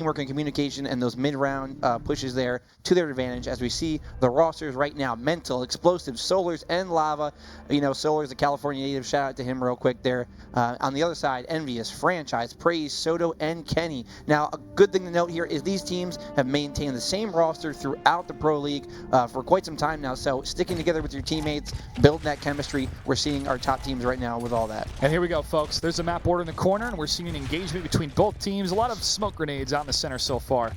teamwork and communication and those mid-round pushes there to their advantage as we see the rosters right now. Mental, Explosive, Solars, and Lava. You know, Solar's a California native. Shout out to him real quick there. On the other side, EnVyUs, Franchise, Praise, Soto, and Kenny. Now, a good thing to note here is these teams have maintained the same roster throughout the Pro League for quite some time now. So sticking together with your teammates, building that chemistry, we're seeing our top teams right now with all that. And here we go, folks. There's a map border in the corner, and we're seeing an engagement between both teams. A lot of smoke grenades out in the center so far.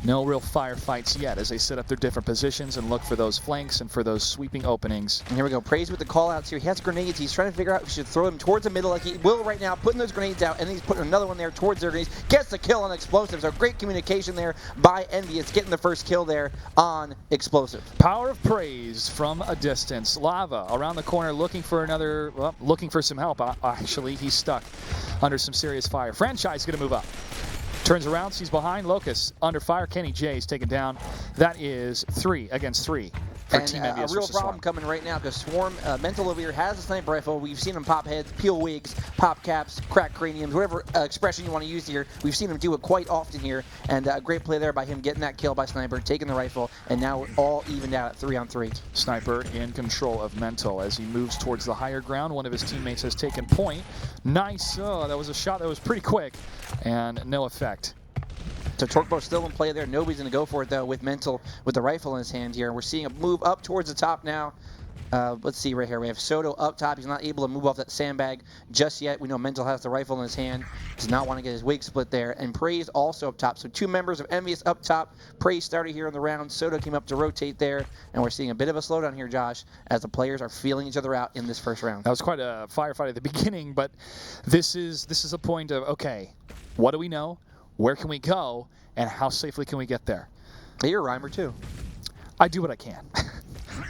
No real firefights yet as they set up their different positions and look for those flanks and for those sweeping openings. And here we go. Praise with the call-outs here. He has grenades. He's trying to figure out if he should throw them towards the middle like he will right now, putting those grenades out, and then he's putting another one there towards their grenades. Gets the kill on Explosive. So great communication there by EnVyUs, getting the first kill there on Explosive. Power of Praise from a distance. Lava around the corner looking for another, well, looking for some help. Actually, he's stuck under some serious fire. Franchise going to move up. Turns around, sees behind. Locust under fire. Kenny J is taken down. That is 3 against 3 for Team EnVyUs. A real problem coming right now because Swarm, Mental over here has a sniper rifle. We've seen him pop heads, peel wigs, pop caps, crack craniums, whatever expression you want to use here. We've seen him do it quite often here. And a great play there by him getting that kill by Sniper, taking the rifle, and now we're all evened out at 3-on-3. Sniper in control of Mental as he moves towards the higher ground. One of his teammates has taken point. Nice. Oh, that was a shot that was pretty quick and no effect. So Torquebo's still in play there. Nobody's going to go for it, though, with Mental with the rifle in his hand here. We're seeing a move up towards the top now. Let's see right here. We have Soto up top. He's not able to move off that sandbag just yet. We know Mental has the rifle in his hand. Does not want to get his wig split there. And Praise also up top. So 2 members of EnVyUs up top. Praise started here in the round. Soto came up to rotate there. And we're seeing a bit of a slowdown here, Josh, as the players are feeling each other out in this first round. That was quite a firefight at the beginning, but this is a point of, okay, what do we know? Where can we go? And how safely can we get there? You're a rhymer, too. I do what I can.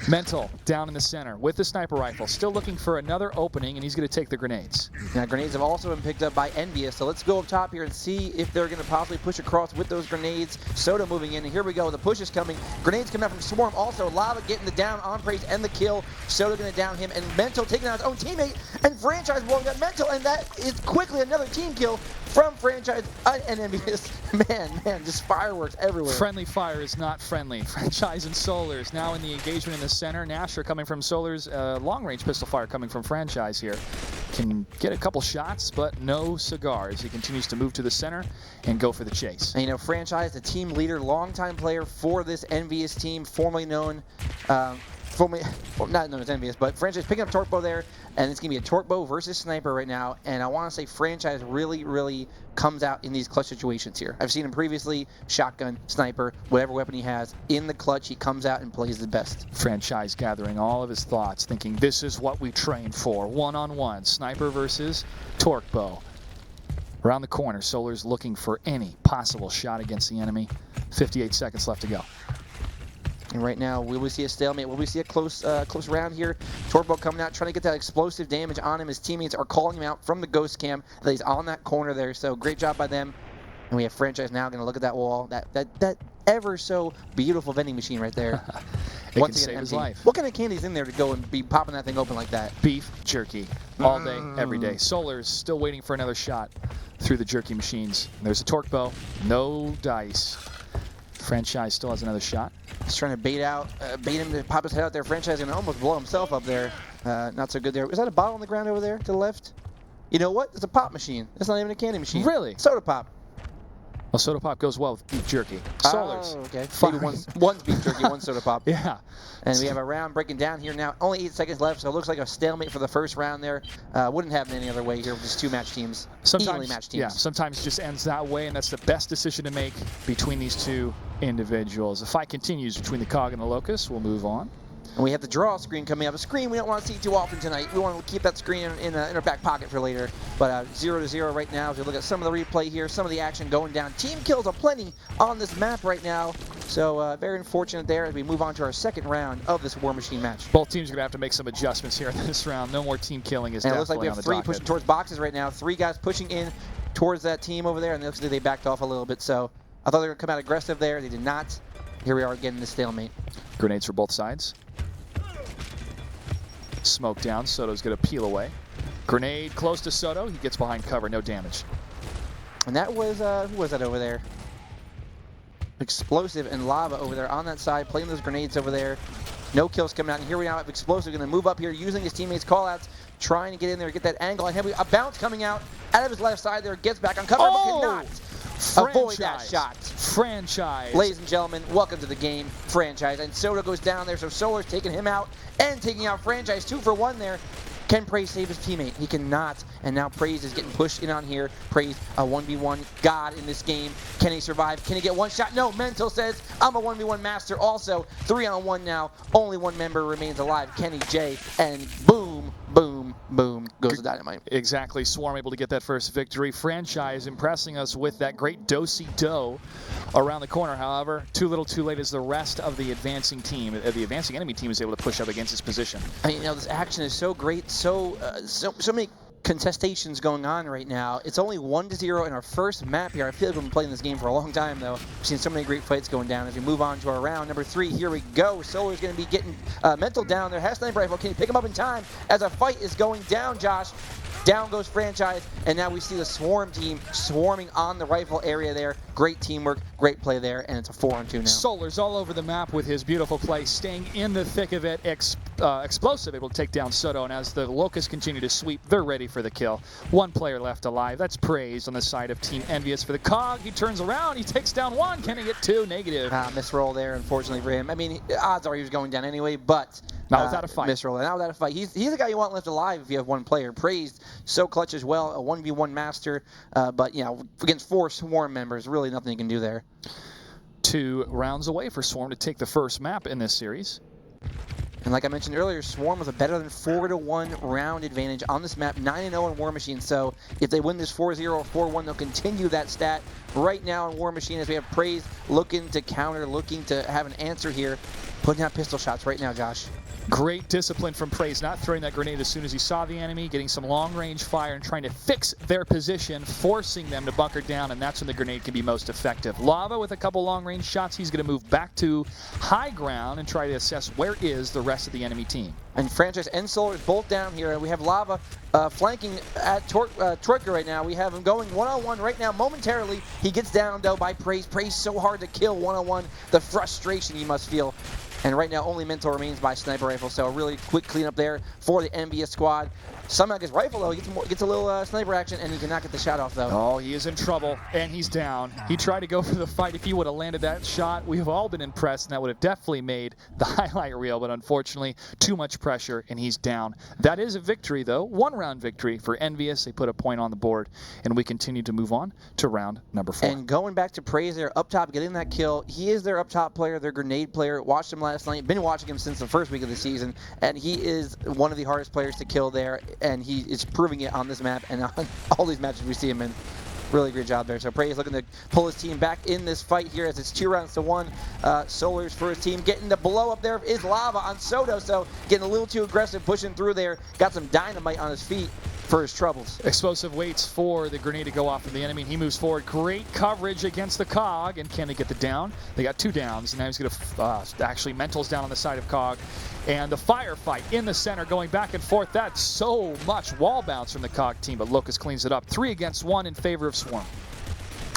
Mental down in the center with the sniper rifle, still looking for another opening, and he's going to take the grenades. Now, grenades have also been picked up by EnVyUs, so let's go up top here and see if they're going to possibly push across with those grenades. Soto moving in, and here we go. The push is coming. Grenades coming out from Swarm. Also, Lava getting the down on Praise and the kill. Soto going to down him, and Mental taking out his own teammate, and Franchise blowing up Mental, and that is quickly another team kill from Franchise and EnVyUs. Man, just fireworks everywhere. Friendly fire is not friendly. Franchise and Solars now in the engagement in the center. Nasher coming from Solars, long-range pistol fire coming from Franchise here. Can get a couple shots, but no cigars. He continues to move to the center and go for the chase. And, you know, Franchise, the team leader, longtime player for this EnVyUs team, formerly known, not known as EnVyUs, but Franchise picking up Torquebo there, and it's going to be a Torquebo versus Sniper right now, and I want to say Franchise really comes out in these clutch situations here. I've seen him previously, shotgun, sniper, whatever weapon he has, in the clutch, he comes out and plays the best. Franchise gathering all of his thoughts, thinking this is what we trained for, one-on-one, Sniper versus Torquebo. Around the corner, Solar's looking for any possible shot against the enemy. 58 seconds left to go. And right now, will we see a stalemate? Will we see a close round here? Torquebo coming out, trying to get that explosive damage on him. His teammates are calling him out from the ghost cam that he's on that corner there. So great job by them. And we have Franchise now going to look at that wall. That ever so beautiful vending machine right there. It can save his life. What kind of candy's in there to go and be popping that thing open like that? Beef jerky, all day, every day. Solar's still waiting for another shot through the jerky machines. There's a Torquebo, no dice. Franchise still has another shot. He's trying to bait him to pop his head out there. Franchise going to almost blow himself up there. Not so good there. Is that a bottle on the ground over there to the left? You know what? It's a pop machine. It's not even a candy machine. Really? Soda pop. Well, soda pop goes well with beef jerky. Solars. Oh, okay. Maybe one's beef jerky, one's soda pop. Yeah. And we have a round breaking down here now. Only 8 seconds left, so it looks like a stalemate for the first round there. Wouldn't happen any other way here with just 2 match teams. Evenly matched teams. Yeah, sometimes it just ends that way, and that's the best decision to make between these 2 individuals. The fight continues between the Cog and the Locust. We'll move on. And we have the draw screen coming up. A screen we don't want to see too often tonight. We want to keep that screen in our back pocket for later. But 0-0 right now as we look at some of the replay here, some of the action going down. Team kills aplenty on this map right now. So very unfortunate there as we move on to our second round of this War Machine match. Both teams are going to have to make some adjustments here in this round. No more team killing is and definitely on the docket. It looks like we have 3 pushing towards boxes right now. 3 guys pushing in towards that team over there, and it looks like they backed off a little bit. So I thought they were going to come out aggressive there. They did not. Here we are again in the stalemate. Grenades for both sides. Smoke down. Soto's going to peel away. Grenade close to Soto. He gets behind cover. No damage. And that was, who was that over there? Explosive and Lava over there on that side, playing those grenades over there. No kills coming out, and here we now have Explosive going to move up here using his teammates' callouts, trying to get in there, get that angle, and a bounce coming out of his left side there, gets back on cover, but cannot avoid that shot. Franchise. Ladies and gentlemen, welcome to the game, Franchise, and Soda goes down there, so Solar's taking him out and taking out Franchise, 2 for 1 there. Can Praise save his teammate? He cannot, and now Praise is getting pushed in on here. Praise, a 1v1 god in this game. Can he survive? Can he get one shot? No, Mental says, I'm a 1v1 master also. 3-on-1 now, only one member remains alive, Kenny J, and boom, boom, boom, goes the dynamite. Exactly, Swarm able to get that first victory. Franchise impressing us with that great do-si-do around the corner. However, too little too late as the rest of the advancing team, the advancing enemy team is able to push up against his position. I mean, this action is so great, so many contestations going on right now. It's only 1-0 in our first map here. I feel like we've been playing this game for a long time, though. We've seen so many great fights going down. As we move on to our round number 3, here we go. Solar's going to be getting Mental down there. Has sniper rifle. Can he pick him up in time as a fight is going down, Josh? Down goes Franchise, and now we see the Swarm team swarming on the rifle area there. Great teamwork, great play there, and it's a 4-on-2 now. Solar's all over the map with his beautiful play, staying in the thick of it. Explosive able to take down Soto, and as the Locusts continue to sweep, they're ready for the kill. One player left alive. That's Praise on the side of Team EnVyUs for the COG. He turns around, he takes down 1. Can he get 2? Negative. Misroll there, unfortunately for him. I mean, odds are he was going down anyway, but not without a fight. Misroll. Not without a fight. He's the guy you want left alive if you have one player. Praised, so clutch as well, a 1v1 master, but, you know, against 4 Swarm members, really nothing you can do there. 2 rounds away for Swarm to take the first map in this series. And like I mentioned earlier, Swarm was a better than 4-1 round advantage on this map, 9-0 in War Machine. So if they win this 4-0 or 4-1, they'll continue that stat right now in War Machine as we have Praise looking to counter, looking to have an answer here, putting out pistol shots right now, Josh. Great discipline from Praise, not throwing that grenade as soon as he saw the enemy, getting some long-range fire and trying to fix their position, forcing them to bunker down, and that's when the grenade can be most effective. Lava with a couple long-range shots, he's going to move back to high ground and try to assess where is the rest of the enemy team. And Franchise and Solar is both down here, and we have Lava flanking at Troika right now. We have him going one-on-one right now. Momentarily, he gets down, though, by Praise. Praise so hard to kill one-on-one, the frustration he must feel. And right now, only Mental remains by sniper rifle, so a really quick cleanup there for the EnVyUs squad. Somehow gets rifle, though. He gets a little sniper action, and he cannot get the shot off, though. Oh, he is in trouble, and he's down. He tried to go for the fight. If he would have landed that shot, we have all been impressed, and that would have definitely made the highlight reel, but unfortunately, too much pressure, and he's down. That is a victory, though. 1-round victory for EnVyUs. They put a point on the board, and we continue to move on to round number 4. And going back to Praise there, up top, getting that kill. He is their up top player, their grenade player. Watched him last night. Been watching him since the first week of the season, and he is one of the hardest players to kill there, and he is proving it on this map and on all these matches we see him in. Really great job there. So Praise looking to pull his team back in this fight here as it's 2-1. Solar's for his team. Getting the blow up there is Lava on Soto, so getting a little too aggressive, pushing through there. Got some dynamite on his feet for his troubles. Explosive waits for the grenade to go off from the enemy, and he moves forward. Great coverage against the COG, and can they get the down? They got 2 downs, and now he's going to actually Mental's down on the side of COG. And the firefight in the center going back and forth. That's so much wall bounce from the COG team, but Locust cleans it up. 3 against 1 in favor of Swarm.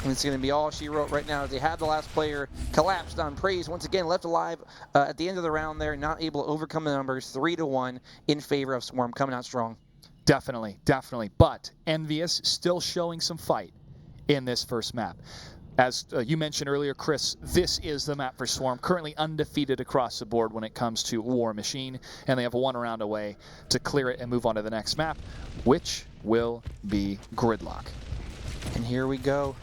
And it's going to be all she wrote right now as they have the last player collapsed on Praise. Once again, left alive at the end of the round there, not able to overcome the numbers. 3-1 in favor of Swarm, coming out strong. Definitely, definitely. But EnVyUs still showing some fight in this first map. As you mentioned earlier, Chris, this is the map for Swarm, currently undefeated across the board when it comes to War Machine, and they have 1 round away to clear it and move on to the next map, which will be Gridlock. And here we go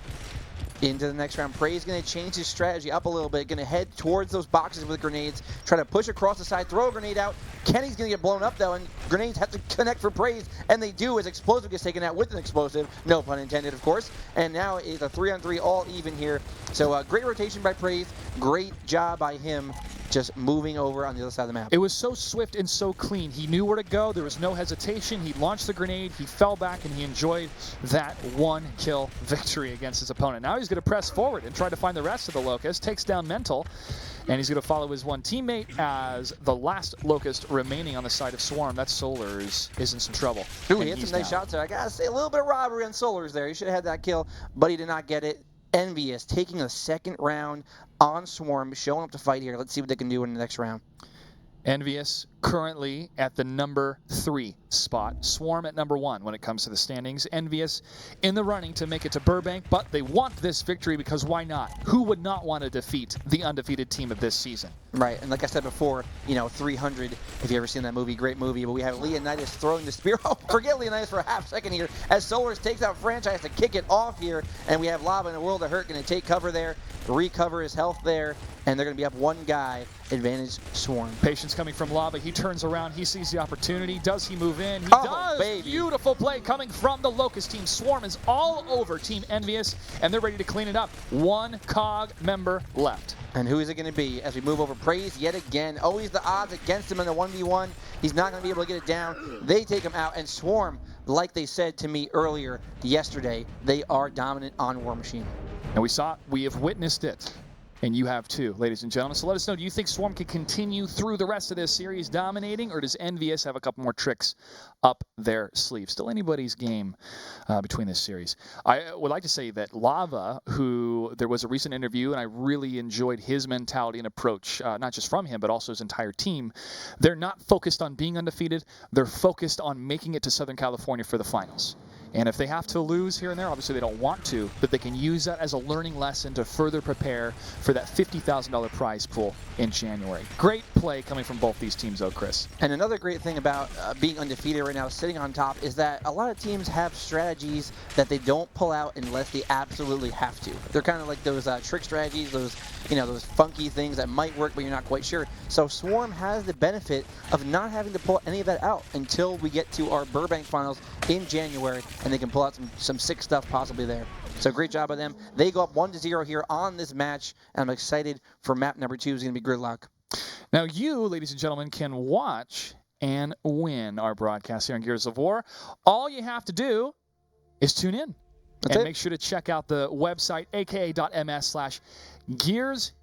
into the next round. Praise going to change his strategy up a little bit, going to head towards those boxes with grenades, try to push across the side, throw a grenade out. Kenny's going to get blown up, though, and grenades have to connect for Praise, and they do as Explosive gets taken out with an explosive, no pun intended, of course. And now it's a 3-on-3 all even here. So great rotation by Praise, great job by him just moving over on the other side of the map. It was so swift and so clean. He knew where to go. There was no hesitation. He launched the grenade. He fell back, and he enjoyed that 1-kill victory against his opponent. Now he's going to press forward and try to find the rest of the Locust. Takes down Mental, and he's going to follow his 1 teammate as the last Locust remaining on the side of Swarm. That's Solars is in some trouble. Ooh, he hit some nice shots there. I got to say, a little bit of robbery on Solars there. He should have had that kill, but he did not get it. EnVyUs taking a second round on Swarm, showing up to fight here. Let's see what they can do in the next round. EnVyUs currently at the number 3 spot. Swarm at number 1 when it comes to the standings. EnVyUs in the running to make it to Burbank, but they want this victory because why not? Who would not want to defeat the undefeated team of this season? Right, and like I said before, 300, if you ever seen that movie, great movie, but we have Leonidas throwing the spear. Oh, forget Leonidas for a half second here, as Solars takes out Franchise to kick it off here, and we have Lava in a World of Hurt going to take cover there, recover his health there, and they're going to be up one guy, advantage Swarm. Patience coming from Lava. He turns around. He sees the opportunity. Does he move in? He does. Baby. Beautiful play coming from the Locust team. Swarm is all over Team EnVyUs, and they're ready to clean it up. One COG member left. And who is it going to be as we move over? Praise yet again. Always the odds against him in the 1v1. He's not going to be able to get it down. They take him out, and Swarm, like they said to me earlier yesterday, they are dominant on War Machine. And we have witnessed it. And you have too, ladies and gentlemen. So let us know, do you think Swarm can continue through the rest of this series dominating, or does EnVyUs have a couple more tricks up their sleeve? Still anybody's game between this series. I would like to say that Lava, who there was a recent interview, and I really enjoyed his mentality and approach, not just from him, but also his entire team. They're not focused on being undefeated. They're focused on making it to Southern California for the finals. And if they have to lose here and there, obviously they don't want to, but they can use that as a learning lesson to further prepare for that $50,000 prize pool in January. Great play coming from both these teams, though, Chris. And another great thing about being undefeated right now, sitting on top, is that a lot of teams have strategies that they don't pull out unless they absolutely have to. They're kind of like those trick strategies, those funky things that might work, but you're not quite sure. So Swarm has the benefit of not having to pull any of that out until we get to our Burbank finals in January, and they can pull out some sick stuff possibly there. So great job of them. They go up 1-0 here on this match, and I'm excited for map number 2 is going to be Gridlock. Now you, ladies and gentlemen, can watch and win our broadcast here on Gears of War. All you have to do is tune in. That's it. Make sure to check out the website, aka.ms/Gears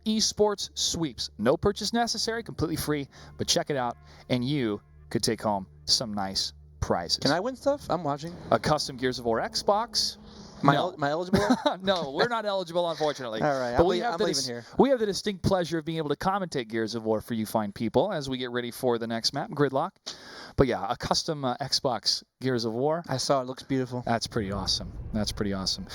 eSports Sweeps. No purchase necessary, completely free, but check it out, and you could take home some nice prizes. Can I win stuff? I'm watching. A custom Gears of War Xbox. Am I eligible? No, we're not eligible, unfortunately. All right, but I'm leaving here. We have the distinct pleasure of being able to commentate Gears of War for you fine people as we get ready for the next map, Gridlock. But yeah, a custom Xbox Gears of War. I saw it. Looks beautiful. That's pretty awesome. That's pretty awesome.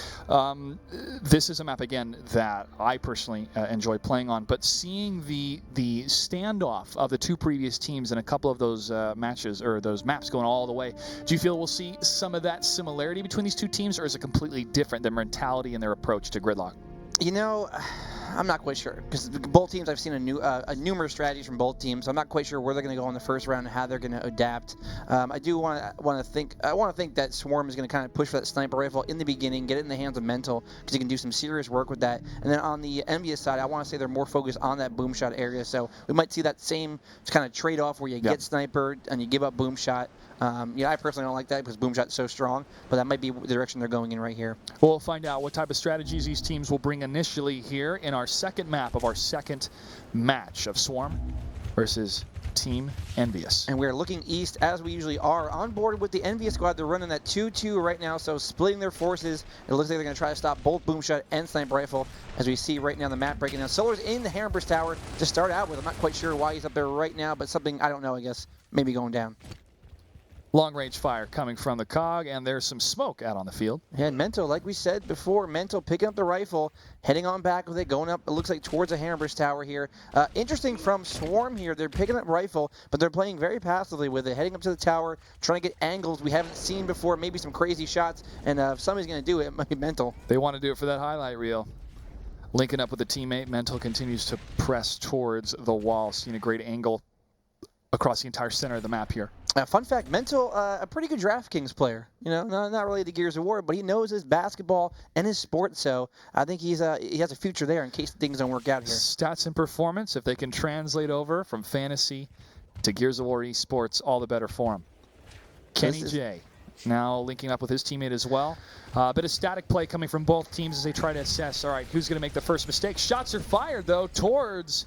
This is a map, again, that I personally enjoy playing on. But seeing the standoff of the two previous teams in a couple of those matches, or those maps going all the way, do you feel we'll see some of that similarity between these two teams, or is it completely different, their mentality and their approach to Gridlock? I'm not quite sure, because both teams, I've seen numerous strategies from both teams. So I'm not quite sure where they're going to go in the first round and how they're going to adapt. I do want to think that Swarm is going to kind of push for that sniper rifle in the beginning, get it in the hands of Mental, because he can do some serious work with that. And then on the EnVyUs side, I want to say they're more focused on that boom shot area. So we might see that same kind of trade-off where you get sniper and you give up boom shot. I personally don't like that because boom shot's so strong, but that might be the direction they're going in right here. We'll find out what type of strategies these teams will bring initially here in our second map of our second match of Swarm versus Team EnVyUs. And we're looking east, as we usually are, on board with the EnVyUs squad. They're running that 2-2 right now, so splitting their forces. It looks like they're going to try to stop both boom shot and sniper rifle, as we see right now the map breaking down. Solar's in the Hamburg Tower to start out with. I'm not quite sure why he's up there right now, but something, I don't know, I guess, maybe going down. Long-range fire coming from the COG, and there's some smoke out on the field. Yeah, and Mental, like we said before, Mental picking up the rifle, heading on back with it, going up, it looks like towards the Hamburg Tower here. Interesting from Swarm here, they're picking up rifle, but they're playing very passively with it, heading up to the tower, trying to get angles we haven't seen before, maybe some crazy shots, and if somebody's going to do it, it might be Mental. They want to do it for that highlight reel. Linking up with a teammate, Mental continues to press towards the wall, seeing a great angle across the entire center of the map here. Fun fact, Mental, a pretty good DraftKings player. Not really the Gears of War, but he knows his basketball and his sport, so I think he has a future there in case things don't work out here. Stats and performance, if they can translate over from fantasy to Gears of War eSports, all the better for him. Kenny J now linking up with his teammate as well. A bit of static play coming from both teams as they try to assess, all right, who's going to make the first mistake. Shots are fired, though, towards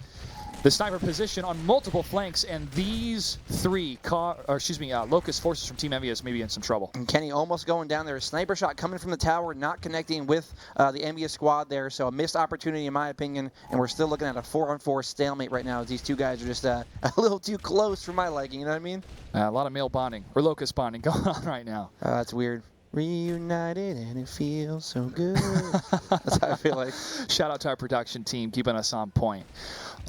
the sniper position on multiple flanks, and these three, Locust forces from Team EnVyUs may be in some trouble. And Kenny almost going down there. A sniper shot coming from the tower, not connecting with the EnVyUs squad there. So a missed opportunity in my opinion, and we're still looking at a 4-on-4 stalemate right now as these two guys are just a little too close for my liking, you know what I mean? A lot of male bonding, or Locust bonding going on right now. That's weird. Reunited and it feels so good. That's how I feel like. Shout out to our production team keeping us on point.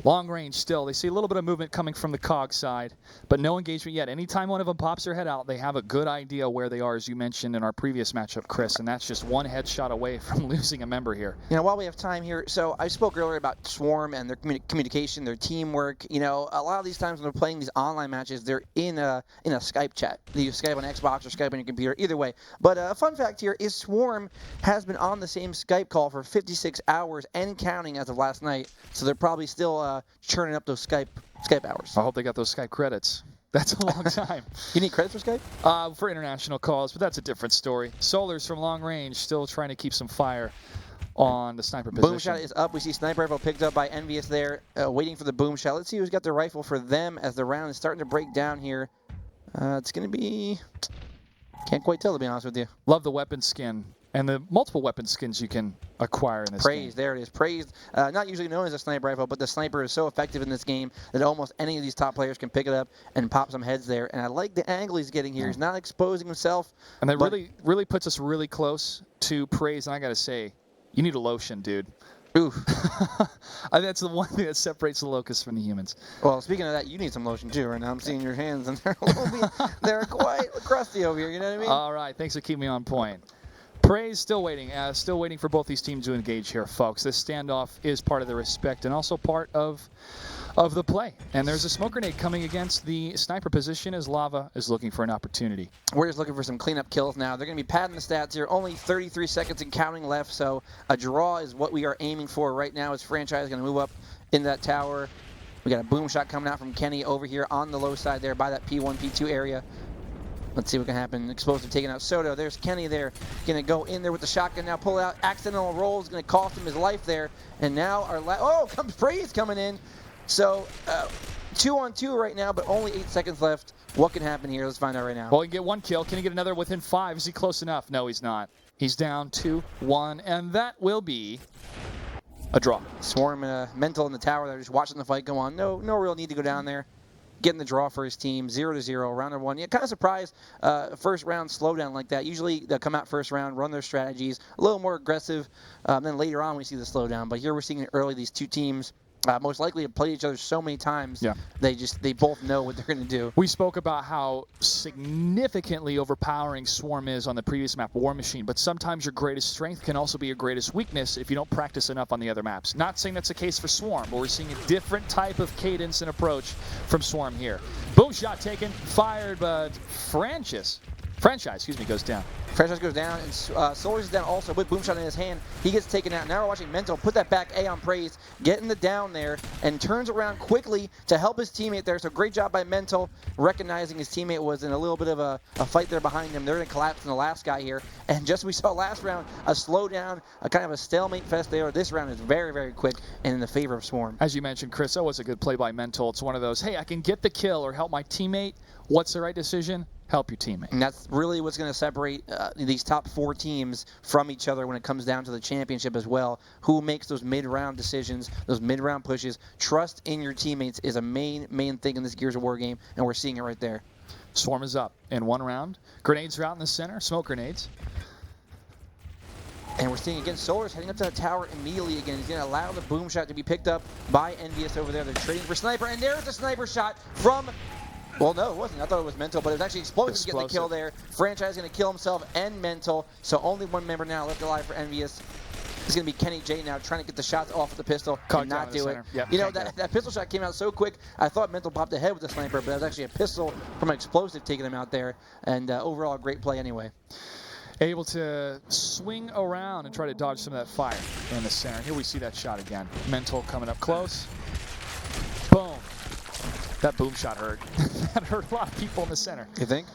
Long range still. They see a little bit of movement coming from the COG side, but no engagement yet. Anytime one of them pops their head out, they have a good idea where they are, as you mentioned in our previous matchup, Chris, and that's just one headshot away from losing a member here. You know, while we have time here, so I spoke earlier about Swarm and their communication, their teamwork. You know, a lot of these times when they're playing these online matches, they're in a Skype chat. They use Skype on Xbox or Skype on your computer, either way. But a fun fact here is Swarm has been on the same Skype call for 56 hours and counting as of last night, so they're probably still churning up those Skype hours. I hope they got those Skype credits. That's a long time. You need credits for Skype? For international calls, but that's a different story. Solars from long range still trying to keep some fire on the sniper position. Boom shot is up. We see sniper rifle picked up by EnVyUs there, waiting for the boom shot. Let's see who's got the rifle for them as the round is starting to break down here. It's going to be... Can't quite tell, to be honest with you. Love the weapon skin and the multiple weapon skins you can acquire in this game. Praised, there it is. Praised, not usually known as a sniper rifle, but the sniper is so effective in this game that almost any of these top players can pick it up and pop some heads there. And I like the angle he's getting here. He's not exposing himself. And that really puts us really close to praise. And I got to say, you need a lotion, dude. Oof. That's the one thing that separates the Locusts from the humans. Well, speaking of that, you need some lotion too right now. I'm seeing your hands, and they're quite crusty over here, you know what I mean? All right, thanks for keeping me on point. Praise still waiting for both these teams to engage here, folks. This standoff is part of the respect and also part of the play. And there's a smoke grenade coming against the sniper position as Lava is looking for an opportunity. We're just looking for some cleanup kills now. They're going to be padding the stats here. Only 33 seconds and counting left, so a draw is what we are aiming for right now as Franchise is going to move up in that tower. We got a boom shot coming out from Kenny over here on the low side there by that P1, P2 area. Let's see what can happen. Explosive taking out Soto. There's Kenny there. Going to go in there with the shotgun now. Pull out. Accidental roll is going to cost him his life there. And now our comes Praise coming in. So 2-on-2 right now, but only 8 seconds left. What can happen here? Let's find out right now. Well, he can get one kill. Can he get another within 5? Is he close enough? No, he's not. He's down 2-1, and that will be a draw. Swarm mental in the tower. They're just watching the fight go on. No real need to go down there. Getting the draw for his team, 0-0, round number 1. Yeah, kind of surprised first round slowdown like that. Usually they'll come out first round, run their strategies, a little more aggressive. Then later on we see the slowdown. But here we're seeing it early. These two teams most likely have played each other so many times. Yeah. They both know what they're going to do. We spoke about how significantly overpowering Swarm is on the previous map, War Machine, but sometimes your greatest strength can also be your greatest weakness if you don't practice enough on the other maps. Not saying that's the case for Swarm, but we're seeing a different type of cadence and approach from Swarm here. Boom shot taken, fired, but Franchise goes down. Franchise goes down, and Solars is down also with boom shot in his hand. He gets taken out. Now we're watching Mental put that back A on Praise, getting the down there, and turns around quickly to help his teammate there. So great job by Mental, recognizing his teammate was in a little bit of a fight there behind him. They're going to collapse in the last guy here. And just we saw last round, a slowdown, a kind of a stalemate fest there. This round is very, very quick and in the favor of Swarm. As you mentioned, Chris, that was a good play by Mental. It's one of those, hey, I can get the kill or help my teammate. What's the right decision? Help your teammate. And that's really what's going to separate these top 4 teams from each other when it comes down to the championship as well. Who makes those mid-round decisions, those mid-round pushes. Trust in your teammates is a main thing in this Gears of War game, and we're seeing it right there. Swarm is up in 1 round. Grenades are out in the center, smoke grenades. And we're seeing again Solars heading up to the tower immediately again. He's going to allow the boom shot to be picked up by EnVyUs over there. They're trading for sniper, and there's a sniper shot from... Well, no, it wasn't. I thought it was Mental, but it was actually Explosive getting the kill there. Franchise going to kill himself and Mental, so only one member now left alive for EnVyUs. It's going to be Kenny J now trying to get the shots off the pistol and not do it. Yep, you know, that pistol shot came out so quick, I thought Mental popped ahead with the sniper, but it was actually a pistol from an Explosive taking him out there, and overall a great play anyway. Able to swing around and try to dodge some of that fire in the center. Here we see that shot again. Mental coming up close. Boom. That boom shot hurt. That hurt a lot of people in the center. You think?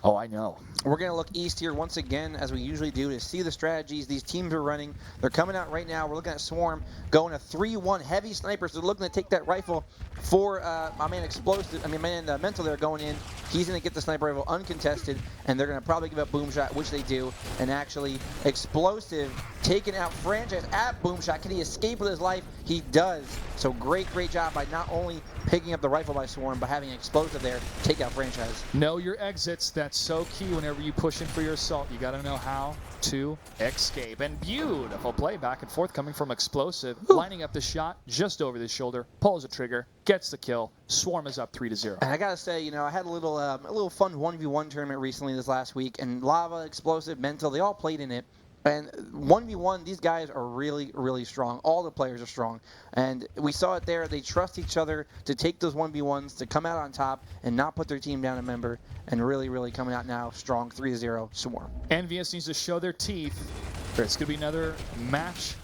Oh, I know. We're going to look east here once again, as we usually do, to see the strategies these teams are running. They're coming out right now. We're looking at Swarm going a 3-1 heavy snipers. They're looking to take that rifle for my man Explosive. I mean, Mental there going in. He's going to get the sniper rifle uncontested, and they're going to probably give up Boomshot, which they do. And actually, Explosive taking out Franchise at Boomshot. Can he escape with his life? He does. So great job by not only picking up the rifle by Swarm, but having Explosive there take out Franchise. Know your exits. That's so key whenever you push in for your assault. You got to know how to escape. And beautiful play back and forth coming from Explosive, lining up the shot just over the shoulder, pulls the trigger, gets the kill. Swarm is up 3-0. And I gotta say, you know, I had a little fun 1v1 tournament recently this last week, and Lava, Explosive, Mental, they all played in it. And 1v1, these guys are really strong. All the players are strong. And we saw it there. They trust each other to take those 1v1s, to come out on top and not put their team down a member. And really coming out now strong, 3-0 Swarm. EnVyUs needs to show their teeth. It's going to be another match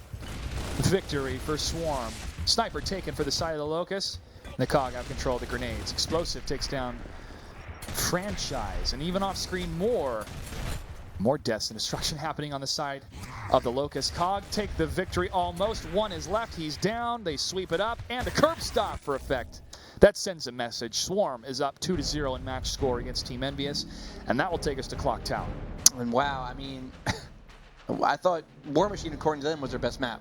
victory for Swarm. Sniper taken for the side of the Locust. The Cog have control of the grenades. Explosive takes down Franchise. And even off screen, more deaths and destruction happening on the side of the Locust. Cog take the victory almost. One is left. He's down. They sweep it up. And a curb stop for effect. That sends a message. Swarm is up 2-0 in match score against Team EnVyUs. And that will take us to Clock Tower. And wow, I mean, I thought War Machine, according to them, was their best map.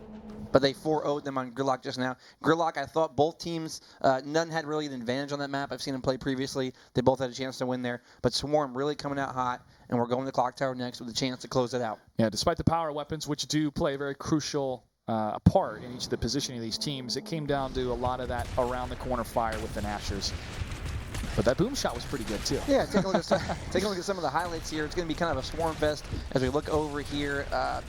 But they 4-0'd them on Gridlock just now. Gridlock, I thought both teams, none had really an advantage on that map. I've seen them play previously. They both had a chance to win there. But Swarm really coming out hot, and we're going to Clock Tower next with a chance to close it out. Yeah, despite the power weapons, which do play a very crucial part in each of the positioning of these teams, it came down to a lot of that around the corner fire with the Nashers. But that boom shot was pretty good too. Yeah, take a look at some of the highlights here. It's going to be kind of a Swarm fest as we look over here.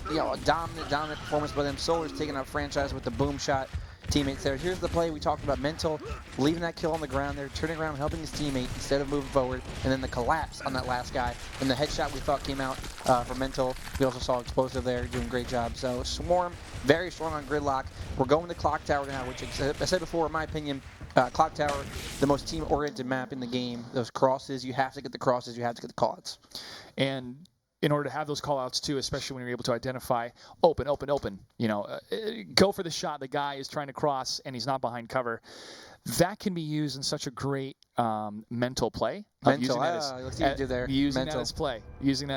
You know, a dominant performance by them. Solar's taking out Franchise with the boom shot. Teammates there. Here's the play we talked about. Mental leaving that kill on the ground there, turning around, helping his teammate instead of moving forward, and then the collapse on that last guy. And the headshot we thought came out from Mental. We also saw Explosive there doing a great job. So Swarm, very strong on Gridlock. We're going to Clock Tower now, which I said before, in my opinion, Clock Tower, the most team-oriented map in the game. Those crosses, you have to get the crosses, you have to get the callouts. And in order to have those callouts too, especially when you're able to identify open, you know, go for the shot. The guy is trying to cross and he's not behind cover. That can be used in such a great mental play. Using that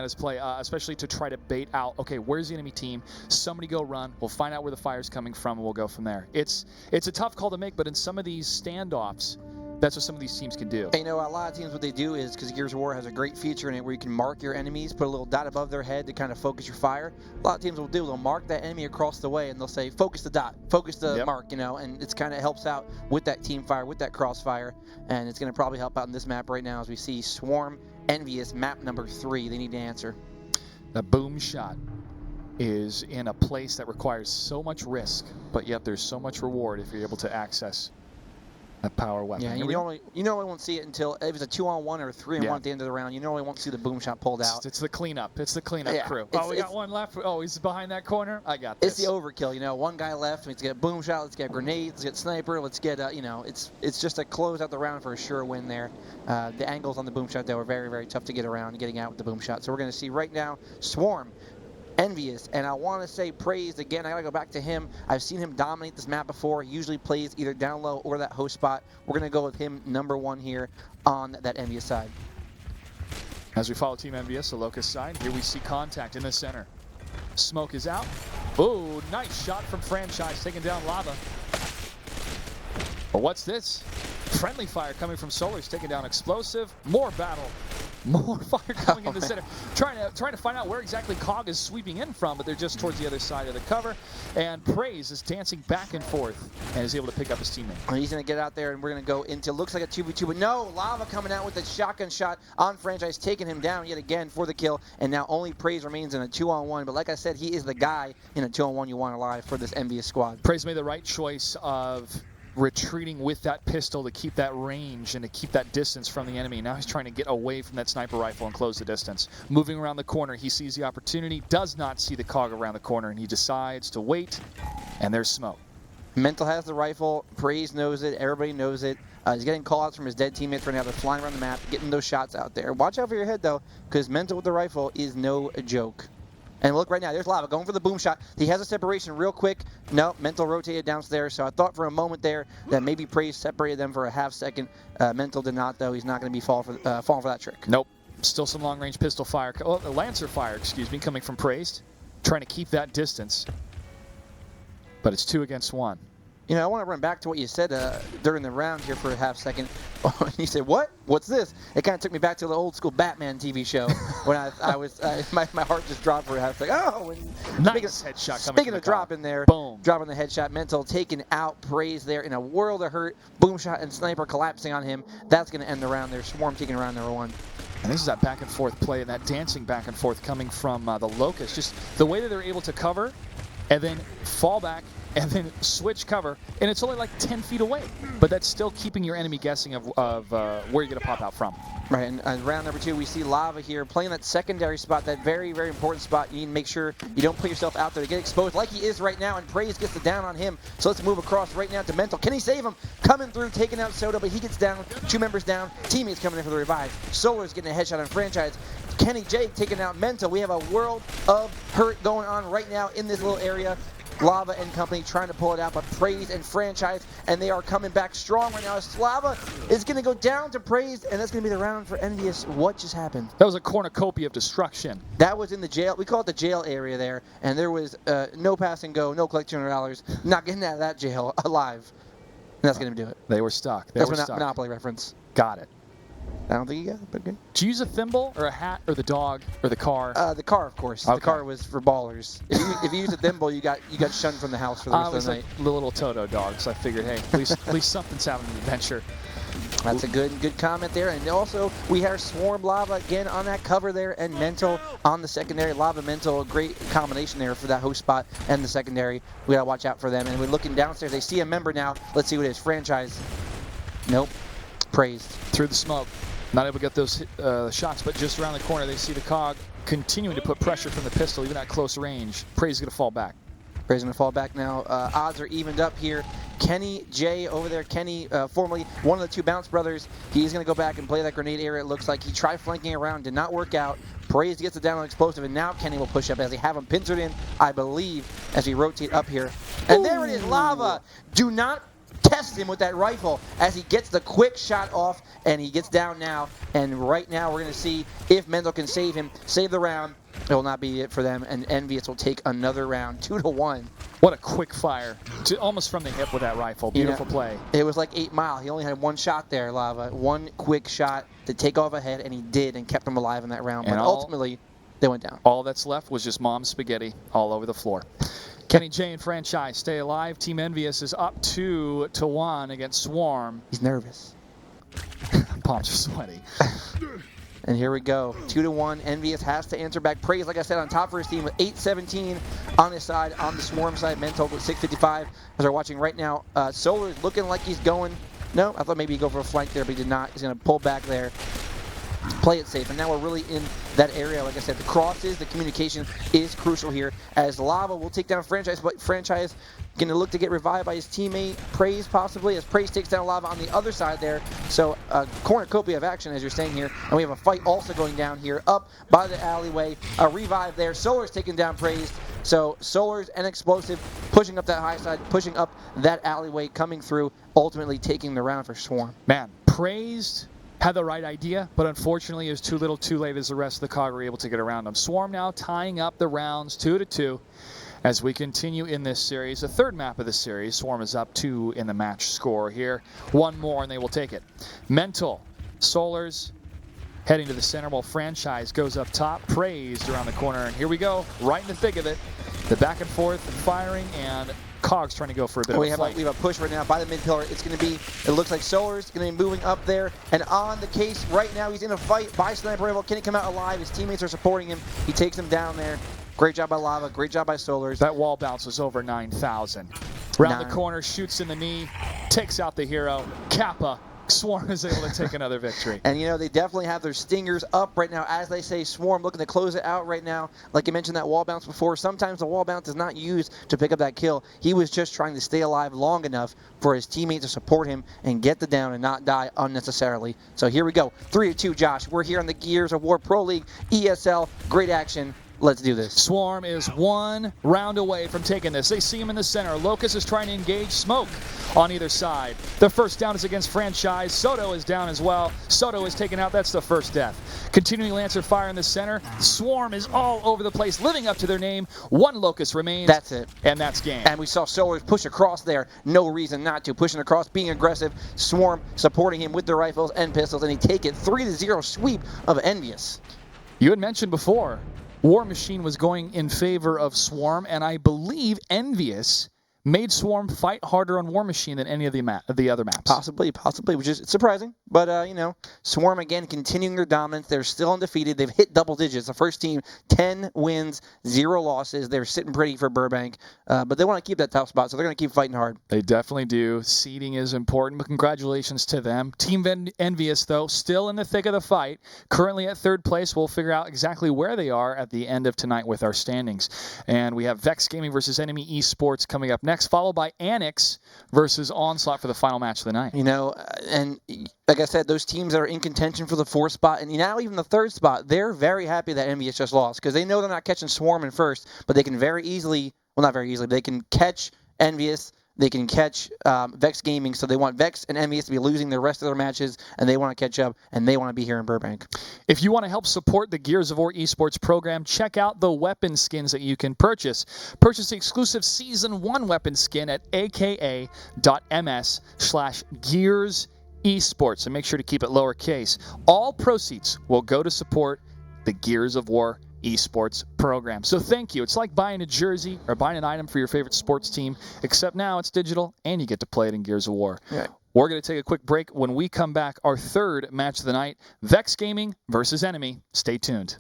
as play, especially to try to bait out, okay, where's the enemy team? Somebody go run. We'll find out where the fire's coming from, and we'll go from there. It's a tough call to make, but in some of these standoffs, that's what some of these teams can do. You know, a lot of teams, what they do is, because Gears of War has a great feature in it where you can mark your enemies, put a little dot above their head to kind of focus your fire. A lot of teams will do, they'll mark that enemy across the way, and they'll say, focus the dot, focus the mark, you know, and it's kind of helps out with that team fire, with that crossfire, and it's going to probably help out in this map right now as we see Swarm, EnVyUs, map number 3. They need to answer. The boom shot is in a place that requires so much risk, but yet there's so much reward if you're able to access a power weapon. Yeah, you normally won't see it until if it's a 2-on-1 or a 3-on-1 at the end of the round. You normally won't see the boom shot pulled out. It's the cleanup. It's the cleanup crew. Oh, we got one left. Oh, he's behind that corner. I got this. It's the overkill. You know, one guy left. Let's get boom shot. Let's get grenades. Let's get sniper. Let's get you know, it's just a close out the round for a sure win there. The angles on the boom shot though are very tough to get around getting out with the boom shot. So we're going to see right now Swarm, EnVyUs, and I want to say praised again. I got to go back to him. I've seen him dominate this map before. He usually plays either down low or that host spot. We're going to go with him #1 here on that EnVyUs side. As we follow Team EnVyUs, the Locust side, here we see contact in the center. Smoke is out. Oh, nice shot from Franchise, taking down Lava. But what's this? Friendly fire coming from Solar's, taking down Explosive. More battle. More fire coming in the center. Trying to find out where exactly Cog is sweeping in from, but they're just towards the other side of the cover. And Praise is dancing back and forth and is able to pick up his teammate. He's going to get out there, and we're going to go into, looks like a 2v2, but no, Lava coming out with a shotgun shot on Franchise, taking him down yet again for the kill. And now only Praise remains in a 2-on-1. But like I said, he is the guy in a 2-on-1 you want alive for this EnVyUs squad. Praise made the right choice of retreating with that pistol to keep that range and to keep that distance from the enemy. Now he's trying to get away from that sniper rifle and close the distance. Moving around the corner, he sees the opportunity, does not see the Cog around the corner, and he decides to wait, and there's smoke. Mental has the rifle. Praise knows it. Everybody knows it. He's getting call-outs from his dead teammates right now. They're flying around the map, getting those shots out there. Watch out for your head, though, because Mental with the rifle is no joke. And look right now, there's Lava going for the boom shot. He has a separation real quick. No, Mental rotated downstairs, so I thought for a moment there that maybe Praise separated them for a half second. Mental did not, though. He's not going to be falling for that trick. Nope. Still some long-range pistol fire. Oh, Lancer fire, excuse me, coming from Praised. Trying to keep that distance. But it's 2 against 1. You know, I want to run back to what you said during the round here for a half second. You said, what? What's this? It kind of took me back to the old school Batman TV show when my heart just dropped for a half second. Oh, and nice headshot coming. Speaking of dropping there, boom. Dropping the headshot, Mental taking out Praise there in a world of hurt. Boom shot and Sniper collapsing on him. That's going to end the round there. Swarm taking round number 1. And this is that back and forth play and that dancing back and forth coming from the Locust. Just the way that they're able to cover and then fall back and then switch cover, and it's only like 10 feet away, but that's still keeping your enemy guessing of where you're going to pop out from. Right, and round number 2, we see Lava here playing that secondary spot, that very, very important spot. You need to make sure you don't put yourself out there to get exposed like he is right now, and Praise gets the down on him. So let's move across right now to Mental. Can he save him? Coming through, taking out Soda, but he gets down. 2 members down. Teammates coming in for the revive. Solar's getting a headshot on Franchise. Kenny J taking out Mental. We have a world of hurt going on right now in this little area. Lava and company trying to pull it out, but Praise and Franchise, and they are coming back strong right now. Lava is going to go down to Praise, and that's going to be the round for EnVyUs. What just happened? That was a cornucopia of destruction. That was in the jail. We call it the jail area there, and there was no pass and go, no collect $200, not getting out of that jail alive. And that's going to do it. They were stuck. That's a Monopoly reference. Got it. I don't think you got it, but good. Did you use a thimble or a hat or the dog or the car? The car, of course. Okay. The car was for ballers. If you use a thimble, you got shunned from the house for the rest of the night. Like the little Toto dog, so I figured, hey, at least something's having an adventure. That's a good comment there. And also, we have Swarm Lava again on that cover there, and Mental on the secondary. Lava Mental, a great combination there for that host spot and the secondary. We got to watch out for them. And we're looking downstairs. They see a member now. Let's see what it is. Franchise. Nope. Praised. Through the smoke. Not able to get those shots, but just around the corner, they see the COG continuing to put pressure from the pistol, even at close range. Praise is going to fall back. Praise is going to fall back now. Odds are evened up here. Kenny J over there, Kenny, formerly one of the 2 Bounce brothers, he's going to go back and play that grenade area. It looks like he tried flanking around, did not work out. Praise gets it down on explosive, and now Kenny will push up as they have him pincered in, I believe, as we rotate up here. And there it is, Lava. Do not test him with that rifle as he gets the quick shot off, and he gets down now. And right now we're going to see if Mental can save him, save the round. It will not be it for them, and EnVyUs will take another round, 2-1. What a quick fire, almost from the hip with that rifle. Beautiful play. It was like 8 Mile. He only had 1 shot there, Lava. 1 quick shot to take off ahead, and he did, and kept him alive in that round. But ultimately, they went down. All that's left was just mom's spaghetti all over the floor. Kenny J and Franchise stay alive. Team EnVyUs is up 2-1 against Swarm. He's nervous. Palms are sweaty. And here we go. 2-1. EnVyUs has to answer back. Praise, like I said, on top for his team with 817 on his side. On the Swarm side, Mental with 655. As we're watching right now, Solar is looking like he's going. No, I thought maybe he'd go for a flank there, but he did not. He's going to pull back there. Play it safe, and now we're really in that area. Like I said, the crosses, the communication is crucial here, as Lava will take down Franchise, but Franchise going to look to get revived by his teammate Praise, possibly, as Praise takes down Lava on the other side there. So a cornucopia of action, as you're saying here, and we have a fight also going down here up by the alleyway. A revive there. Solar's taking down Praise. So Solar's and Explosive pushing up that high side, pushing up that alleyway, coming through, ultimately taking the round for Swarm. Man, Praised had the right idea, but unfortunately it was too little too late as the rest of the COG were able to get around them. Swarm now tying up the rounds 2-2 as we continue in this series. The 3rd map of the series. Swarm is up 2 in the match score here. 1 more and they will take it. Mental, Solars heading to the center while Franchise goes up top. Praised around the corner, and here we go, right in the thick of it. The back and forth and firing, and COG's trying to go for a bit of a fight. We have a push right now by the mid pillar. It's going to be, it looks like Solar's going to be moving up there. And on the case right now, he's in a fight by Sniper Rifle. Can he come out alive? His teammates are supporting him. He takes him down there. Great job by Lava. Great job by Solars. That wall bounce was over 9,000. Round the corner, shoots in the knee, takes out the hero. Kappa Swarm is able to take another victory. And, they definitely have their stingers up right now. As they say, Swarm looking to close it out right now. Like you mentioned that wall bounce before, sometimes the wall bounce is not used to pick up that kill. He was just trying to stay alive long enough for his teammate to support him and get the down and not die unnecessarily. So here we go. 3-2, Josh. We're here on the Gears of War Pro League, ESL. Great action. Let's do this. Swarm is one round away from taking this. They see him in the center. Locust is trying to engage Smoke on either side. The first down is against Franchise. Soto is down as well. Soto is taken out. That's the first death. Continuing Lancer fire in the center. Swarm is all over the place, living up to their name. One Locust remains. That's it. And that's game. And we saw Solars push across there. No reason not to. Pushing across, being aggressive. Swarm supporting him with the rifles and pistols, and he take it 3-0 sweep of EnVyUs. You had mentioned before, War Machine was going in favor of Swarm, and I believe EnVyUs made Swarm fight harder on War Machine than any of the other maps. Possibly, which is surprising. But, Swarm, again, continuing their dominance. They're still undefeated. They've hit double digits. The first team, 10 wins, 0 losses. They're sitting pretty for Burbank. But they want to keep that top spot, so they're going to keep fighting hard. They definitely do. Seeding is important, but congratulations to them. Team EnVyUs, though, still in the thick of the fight. Currently at third place. We'll figure out exactly where they are at the end of tonight with our standings. And we have Vex Gaming versus Enemy eSports coming up next, followed by Annex versus Onslaught for the final match of the night. And like I said, those teams that are in contention for the 4th spot and now even the 3rd spot, they're very happy that EnVyUs just lost because they know they're not catching Swarm in first, but they can very easily, well, not very easily, but they can catch EnVyUs. They can catch Vex Gaming, so they want Vex and EnVyUs to be losing the rest of their matches, and they want to catch up, and they want to be here in Burbank. If you want to help support the Gears of War esports program, check out the weapon skins that you can purchase. Purchase the exclusive Season 1 weapon skin at aka.ms/GearsEsports, and make sure to keep it lowercase. All proceeds will go to support the Gears of War esports program. So thank you. It's like buying a jersey or buying an item for your favorite sports team, except now it's digital and you get to play it in Gears of War. Yeah. We're going to take a quick break. When we come back, our 3rd match of the night, Vex Gaming versus Enemy. Stay tuned.